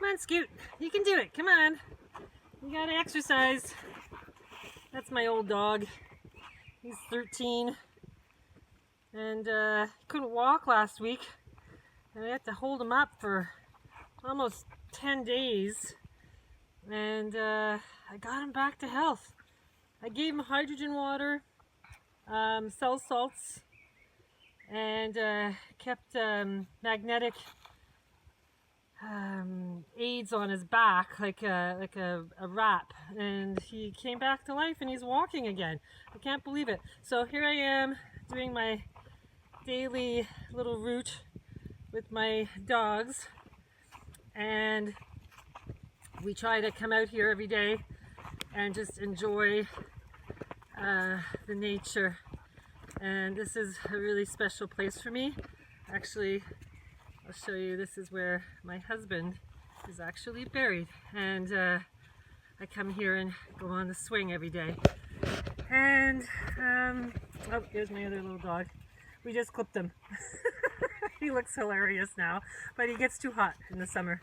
Come on, Scoot. You can do it. Come on. You gotta exercise. That's my old dog. He's 13. And couldn't walk last week. And I had to hold him up for almost 10 days. And I got him back to health. I gave him hydrogen water, cell salts, and kept magnetic aids on his back, like a wrap, and he came back to life and he's walking again. I can't believe it. So here I am doing my daily little route with my dogs, and we try to come out here every day and just enjoy the nature. And this is a really special place for me. Actually, I'll show you. This is where my husband is actually buried, and I come here and go on the swing every day. And oh, here's my other little dog. We just clipped him. He looks hilarious now, but he gets too hot in the summer.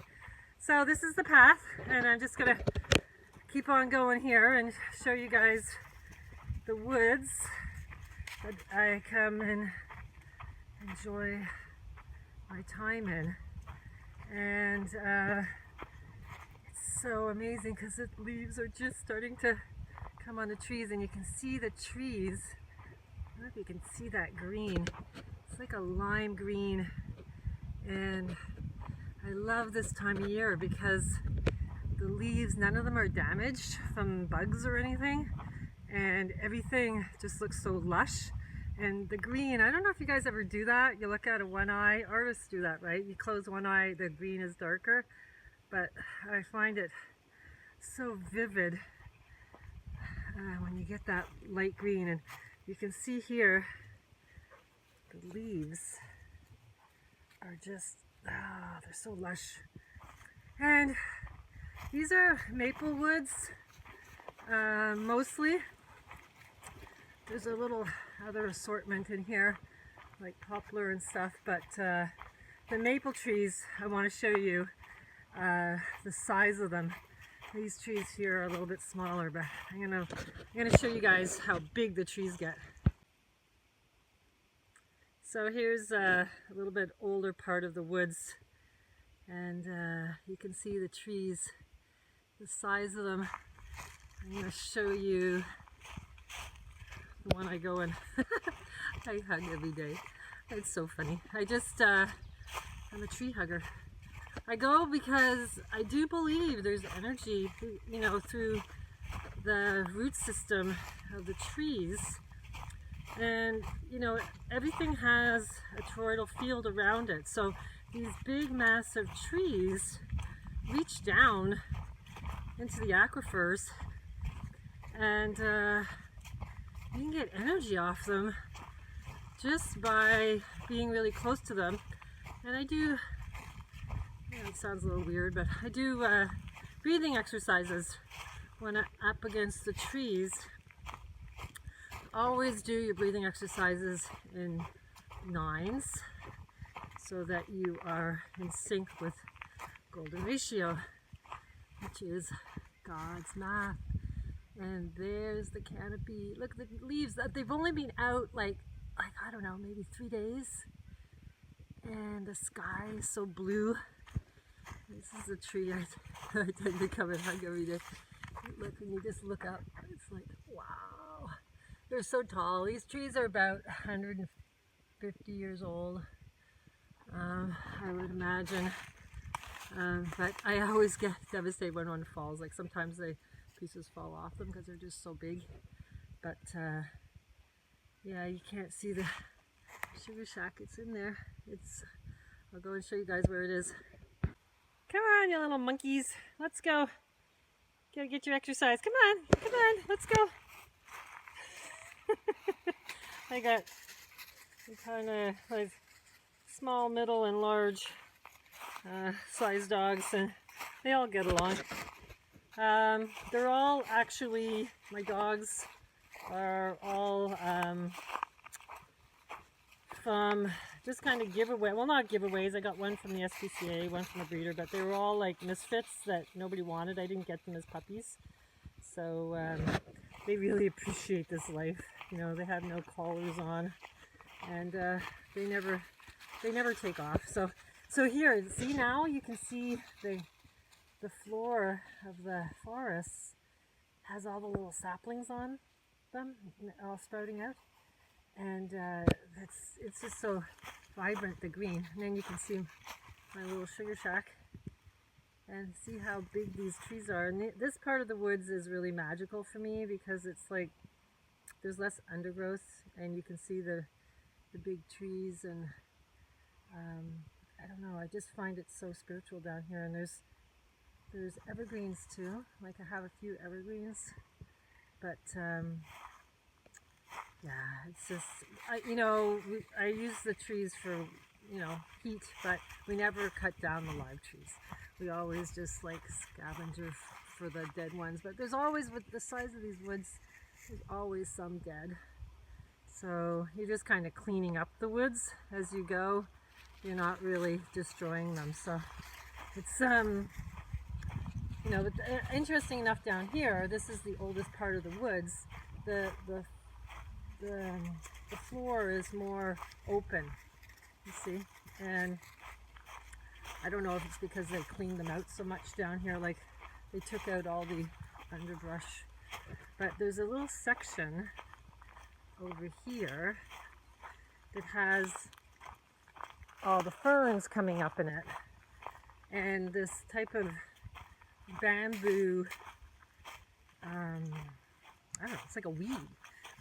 So this is the path, and I'm just gonna keep on going here and show you guys the woods that I come and enjoy my time in. And it's so amazing because the leaves are just starting to come on the trees, and you can see the trees. I don't know if you can see that green. It's like a lime green, and I love this time of year because the leaves, none of them are damaged from bugs or anything, and everything just looks so lush. And the green, I don't know if you guys ever do that. You look out of one eye. Artists do that, right? You close one eye, the green is darker. But I find it so vivid when you get that light green. And you can see here, the leaves are just, they're so lush. And these are maple woods, mostly. There's a little other assortment in here, like poplar and stuff, but the maple trees, I want to show you the size of them. These trees here are a little bit smaller, but I'm gonna show you guys how big the trees get. So here's a little bit older part of the woods, and you can see the trees, the size of them. I'm going to show you the one I go in. I hug every day. It's so funny. I'm a tree hugger. I go because I do believe there's energy, you know, through the root system of the trees. And, you know, everything has a toroidal field around it. So these big, massive trees reach down into the aquifers, and you can get energy off them just by being really close to them. And I do, it sounds a little weird, but I do breathing exercises when I'm up against the trees. Always do your breathing exercises in 9s so that you are in sync with golden ratio, which is God's math. And there's the canopy. Look at the leaves. They've only been out like I don't know, maybe 3 days. And the sky is so blue. This is a tree I tend to come and hug every day. Look, when you just look up, it's like, wow. They're so tall. These trees are about 150 years old, I would imagine. But I always get devastated when one falls. Like sometimes the pieces fall off them because they're just so big. But yeah, you can't see the sugar shack. It's in there. I'll go and show you guys where it is. Come on, you little monkeys. Let's go. Gotta get your exercise. Come on, let's go. I got kind of like small, middle, and large size dogs, and they all get along. They're all actually, my dogs are all from just kind of giveaway, well, not giveaways. I got one from the SPCA, one from a breeder, but they were all like misfits that nobody wanted. I didn't get them as puppies. So they really appreciate this life. You know, they have no collars on, and they never take off. So here, see, now you can see the floor of the forest has all the little saplings on them, all sprouting out, and it's just so vibrant, the green. And then you can see my little sugar shack and see how big these trees are. And this part of the woods is really magical for me because it's like there's less undergrowth, and you can see the big trees, and I don't know, I just find it so spiritual down here. And there's evergreens too. Like, I have a few evergreens, but yeah, it's just, you know, I use the trees for, you know, heat, but we never cut down the live trees. We always just like scavenger for the dead ones. But there's always, with the size of these woods, there's always some dead. So you're just kind of cleaning up the woods as you go. You're not really destroying them. So it's, you know, but interesting enough down here, this is the oldest part of the woods. The floor is more open, you see, and I don't know if it's because they cleaned them out so much down here, like they took out all the underbrush. But there's a little section over here that has all the ferns coming up in it, and this type of bamboo, I don't know, it's like a weed,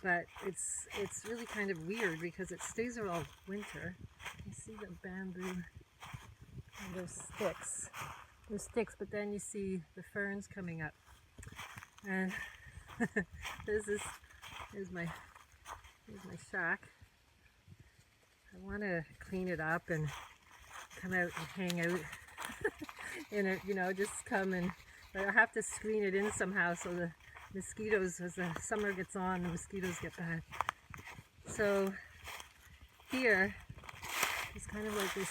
but it's really kind of weird because it stays there all winter. You see the bamboo and those sticks, but then you see the ferns coming up, and here's my shack. I want to clean it up and come out and hang out in it, you know, just come, and but I have to screen it in somehow so the mosquitoes, as the summer gets on, the mosquitoes get bad. So here it's kind of like this.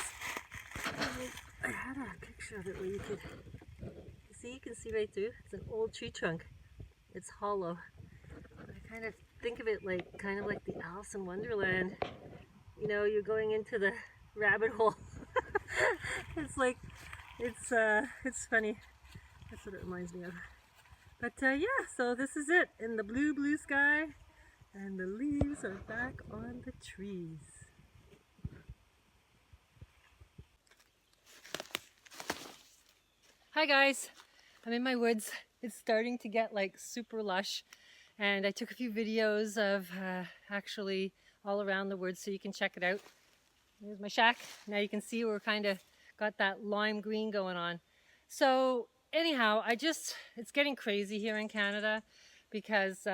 I had a picture of it where you can see right through. It's an old tree trunk. It's hollow. But I kind of think of it like kind of like the Alice in Wonderland. You know, you're going into the rabbit hole. It's like, it's funny. That's what it reminds me of. But yeah, so this is it in the blue sky, and the leaves are back on the trees. Hi guys, I'm in my woods. It's starting to get like super lush, and I took a few videos of actually all around the woods, so you can check it out. There's my shack. Now you can see we're kind of got that lime green going on. So anyhow, it's getting crazy here in Canada because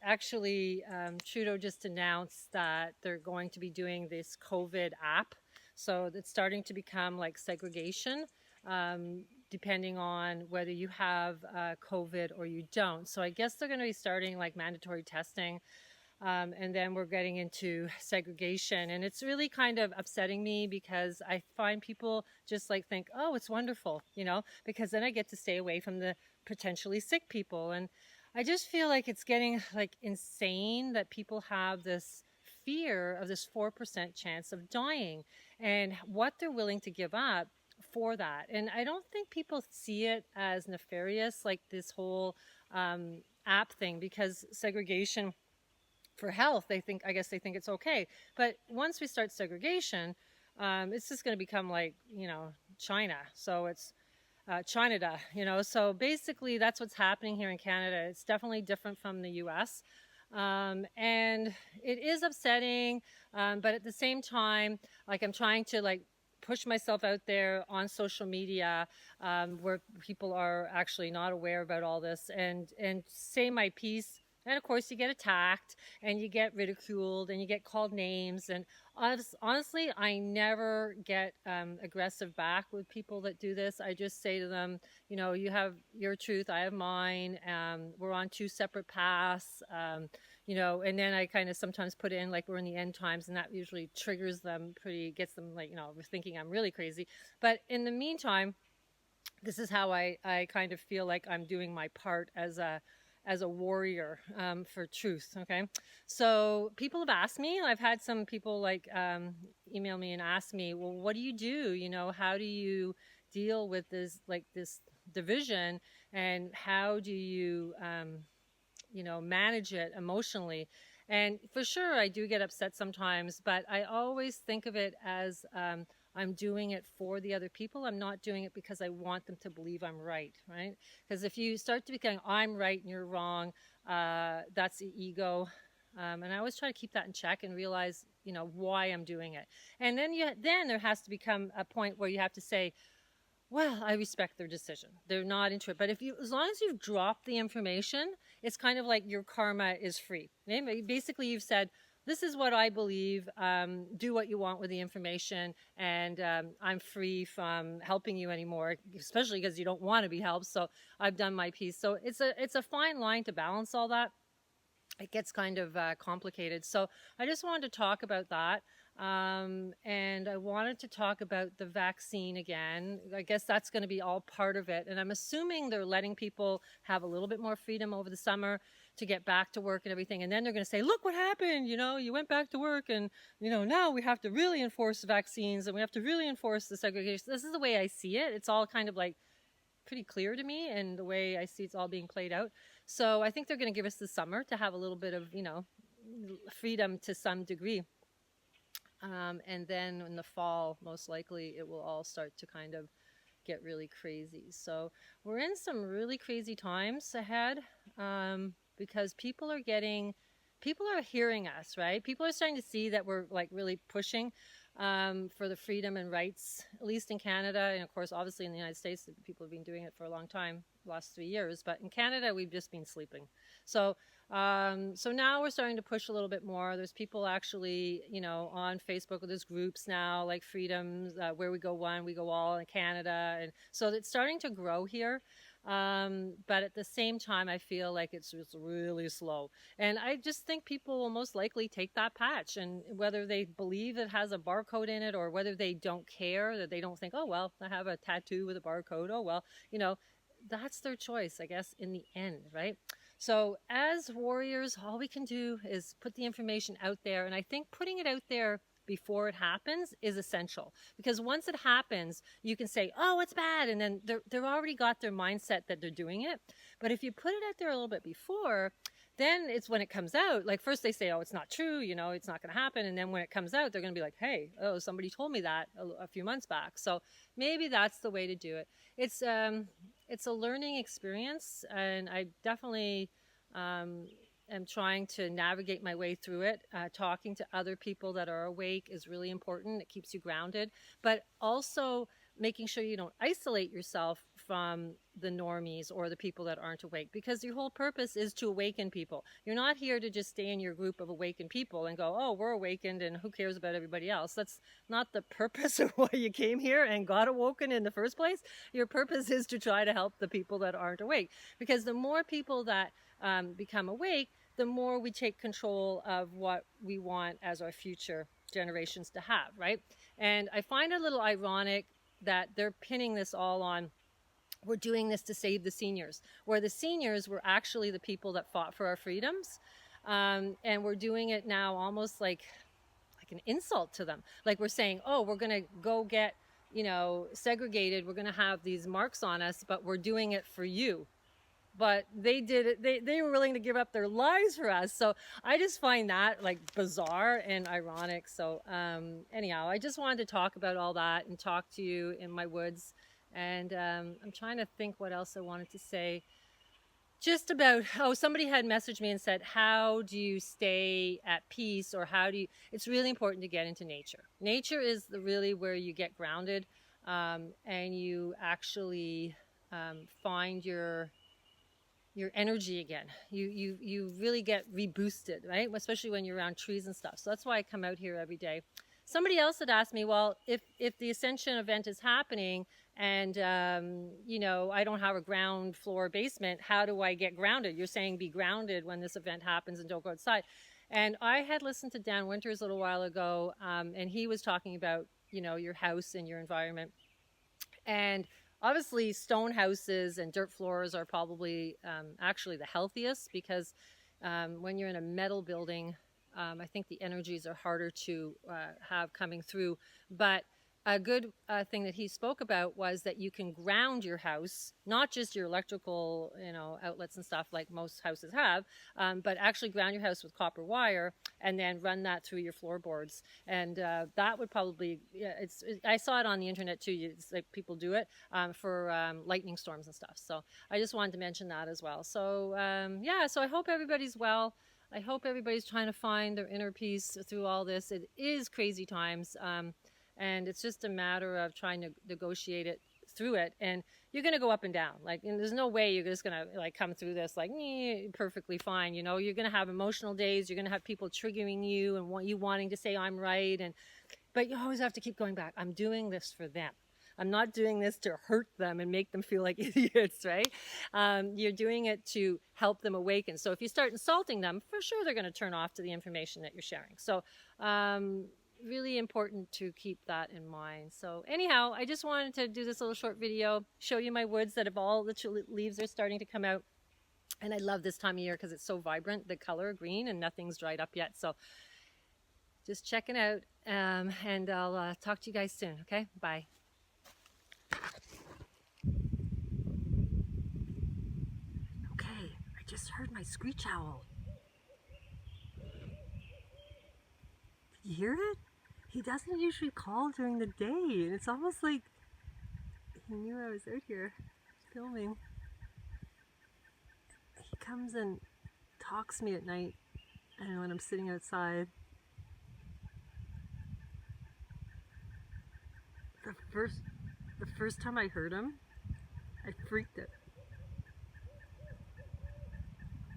actually Trudeau just announced that they're going to be doing this COVID app. So it's starting to become like segregation, depending on whether you have COVID or you don't. So I guess they're going to be starting like mandatory testing. And then we're getting into segregation, and it's really kind of upsetting me because I find people just like think, oh, it's wonderful, you know, because then I get to stay away from the potentially sick people. And I just feel like it's getting like insane that people have this fear of this 4% chance of dying and what they're willing to give up for that. And I don't think people see it as nefarious, like this whole app thing, because segregation for health, I guess they think it's okay. But once we start segregation, it's just going to become like, you know, China. So it's China, you know. So basically that's what's happening here in Canada. It's definitely different from the US. And it is upsetting, but at the same time, like, I'm trying to like push myself out there on social media, where people are actually not aware about all this, and say my piece. And of course you get attacked and you get ridiculed and you get called names. And honestly, I never get aggressive back with people that do this. I just say to them, you know, you have your truth, I have mine. We're on two separate paths. you know, and then I kind of sometimes put in like we're in the end times, and that usually triggers them gets them like, you know, thinking I'm really crazy. But in the meantime, this is how I kind of feel like I'm doing my part as a warrior for truth. Okay, so people have asked me. I've had some people like email me and ask me, well, what do you do? You know, how do you deal with this division, and how do you you know, manage it emotionally? And for sure, I do get upset sometimes, but I always think of it as I'm doing it for the other people. I'm not doing it because I want them to believe I'm right, right? Because if you start to become, I'm right and you're wrong, that's the ego. And I always try to keep that in check and realize, you know, why I'm doing it. And then then there has to become a point where you have to say, well, I respect their decision. They're not into it. But if you, as long as you've dropped the information, it's kind of like your karma is free. Okay? Basically, you've said, this is what I believe. Do what you want with the information, and I'm free from helping you anymore, especially because you don't want to be helped. So I've done my piece. So it's a fine line to balance all that. It gets kind of complicated. So I just wanted to talk about that. And I wanted to talk about the vaccine again. I guess that's going to be all part of it. And I'm assuming they're letting people have a little bit more freedom over the summer to get back to work and everything. And then they're going to say, look what happened. You know, you went back to work, and, you know, now we have to really enforce the vaccines, and we have to really enforce the segregation. This is the way I see it. It's all kind of like pretty clear to me, and the way I see it's all being played out. So I think they're going to give us the summer to have a little bit of, you know, freedom to some degree. And then in the fall, most likely, it will all start to kind of get really crazy. So we're in some really crazy times ahead, because people are hearing us, right? People are starting to see that we're like really pushing for the freedom and rights, at least in Canada. And of course, obviously in the United States, people have been doing it for a long time, the last 3 years. But in Canada, we've just been sleeping. So so now we're starting to push a little bit more. There's people actually, you know, on Facebook. There's groups now like Freedoms, Where We Go One, We Go All in Canada. And so it's starting to grow here. But at the same time, I feel like it's really slow. And I just think people will most likely take that patch, and whether they believe it has a barcode in it, or whether they don't care, that they don't think, oh, well, I have a tattoo with a barcode. Oh, well, you know, that's their choice, I guess, in the end, right? So as warriors, all we can do is put the information out there. And I think putting it out there before it happens is essential, because once it happens, you can say, oh, it's bad. And then they've already got their mindset that they're doing it. But if you put it out there a little bit before, then it's when it comes out, like first they say, oh, it's not true, you know, it's not going to happen. And then when it comes out, they're going to be like, hey, oh, somebody told me that a few months back. So maybe that's the way to do it. It's a learning experience, and I definitely am trying to navigate my way through it. Talking to other people that are awake is really important. It keeps you grounded, but also making sure you don't isolate yourself from the normies or the people that aren't awake, because your whole purpose is to awaken people. You're not here to just stay in your group of awakened people and go, oh, we're awakened and who cares about everybody else. That's not the purpose of why you came here and got awoken in the first place. Your purpose is to try to help the people that aren't awake, because the more people that become awake, the more we take control of what we want as our future generations to have, right? And I find it a little ironic that they're pinning this all on, we're doing this to save the seniors, where the seniors were actually the people that fought for our freedoms. And we're doing it now almost like an insult to them. Like we're saying, oh, we're going to go get, you know, segregated. We're going to have these marks on us, but we're doing it for you. But they did it. They were willing to give up their lives for us. So I just find that like bizarre and ironic. So anyhow, I just wanted to talk about all that and talk to you in my woods. And I'm trying to think what else I wanted to say. Just about, oh, somebody had messaged me and said, how do you stay at peace, or how do you, it's really important to get into nature. Nature is really where you get grounded, and you actually find your energy again. You really get reboosted, right? Especially when you're around trees and stuff. So that's why I come out here every day. Somebody else had asked me, well, if the Ascension event is happening And, you know, I don't have a ground floor basement. How do I get grounded? You're saying be grounded when this event happens and don't go outside. And I had listened to Dan Winters a little while ago, and he was talking about, you know, your house and your environment. And obviously stone houses and dirt floors are probably actually the healthiest, because when you're in a metal building, I think the energies are harder to have coming through. But a good thing that he spoke about was that you can ground your house, not just your electrical, you know, outlets and stuff like most houses have, but actually ground your house with copper wire and then run that through your floorboards. And that would probably, yeah, I saw it on the internet too. It's like people do it for lightning storms and stuff. So I just wanted to mention that as well. So yeah, so I hope everybody's well. I hope everybody's trying to find their inner peace through all this. It is crazy times. And it's just a matter of trying to negotiate it through it. And you're going to go up and down. Like, and there's no way you're just going to like come through this like perfectly fine. You know, you're going to have emotional days. You're going to have people triggering you and you wanting to say I'm right. But you always have to keep going back. I'm doing this for them. I'm not doing this to hurt them and make them feel like idiots, right? You're doing it to help them awaken. So if you start insulting them, for sure they're going to turn off to the information that you're sharing. So really important to keep that in mind. So anyhow, I just wanted to do this little short video, show you my woods that have all the leaves are starting to come out. And I love this time of year because it's so vibrant, the color green, and nothing's dried up yet. So just checking out, and I'll talk to you guys soon. Okay, bye. Okay, I just heard my screech owl. Did you hear it? He doesn't usually call during the day, and it's almost like he knew I was out here filming. He comes and talks to me at night, and when I'm sitting outside. The first time I heard him, I freaked out.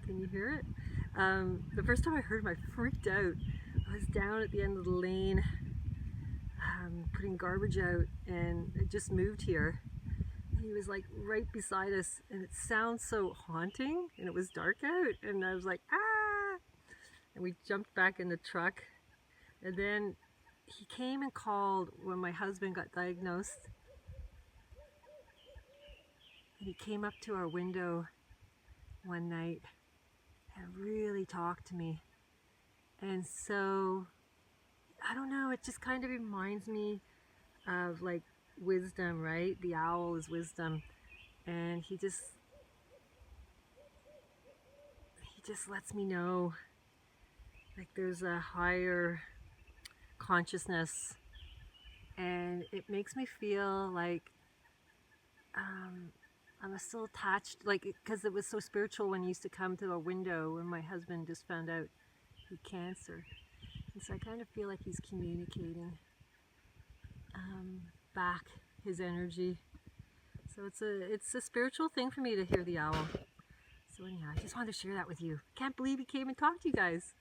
Can you hear it? The first time I heard him, I freaked out. I was down at the end of the lane, putting garbage out, and I just moved here. He was like right beside us, and it sounds so haunting, and it was dark out, and I was like, ah! And we jumped back in the truck, and then he came and called when my husband got diagnosed. And he came up to our window one night and really talked to me. And so, I don't know, it just kind of reminds me of like wisdom, right? The owl is wisdom. And he just lets me know like there's a higher consciousness, and it makes me feel like I'm still attached, like, because it was so spiritual when he used to come to a window when my husband just found out he had cancer. And so I kind of feel like he's communicating back his energy. So it's a spiritual thing for me to hear the owl. So anyhow, I just wanted to share that with you. Can't believe he came and talked to you guys.